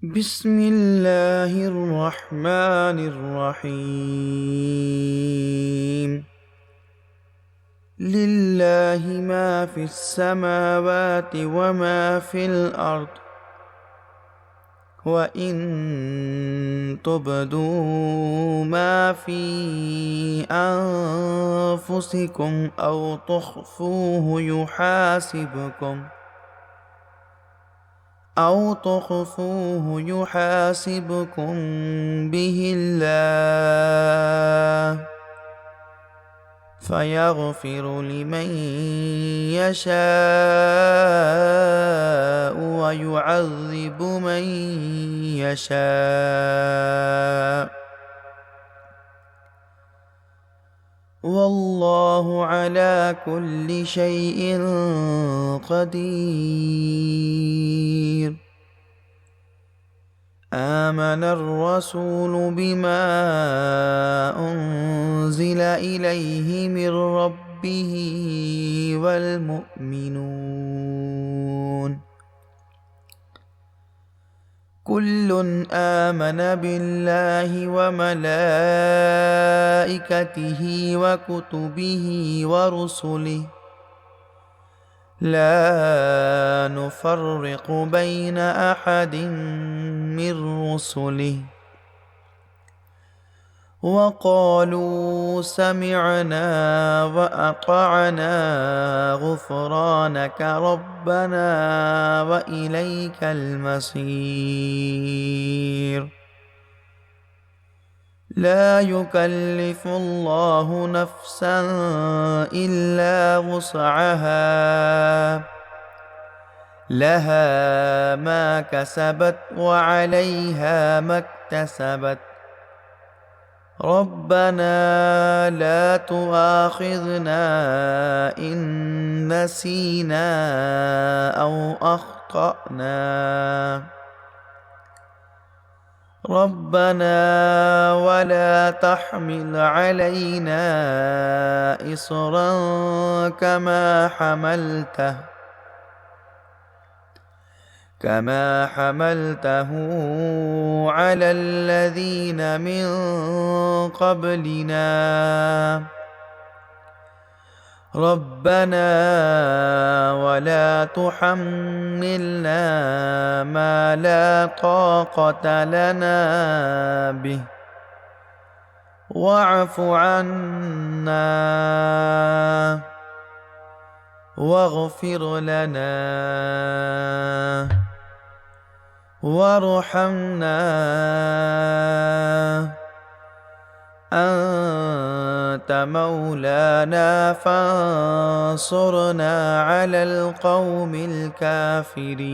بسم الله الرحمن الرحيم. لله ما في السماوات وما في الأرض، وإن تبدوا ما في أنفسكم أو تخفوه يحاسبكم به الله، فيغفر لمن يشاء ويعذب من يشاء، والله على كل شيء قدير. آمن الرسول بما أنزل إليه من ربه والمؤمنون كل آمن بالله وملائكته وكتبه ورسله لا نفرق بين أحد من رسله، وقالوا سمعنا وأطعنا غفرانك ربنا وإليك المصير. لا يكلف الله نفسا إلا وسعها، لها ما كسبت وعليها ما اكتسبت. ربنا لا تؤاخذنا إن نسينا أو أخطأنا، ربنا ولا تحمل علينا إصرا كما حملته على الذين من قبلنا، ربنا ولا تحملنا ما لا طاقة لنا به، واعف عنا واغفر لنا وارحمنا، أنت مولانا فانصرنا على القوم الكافرين.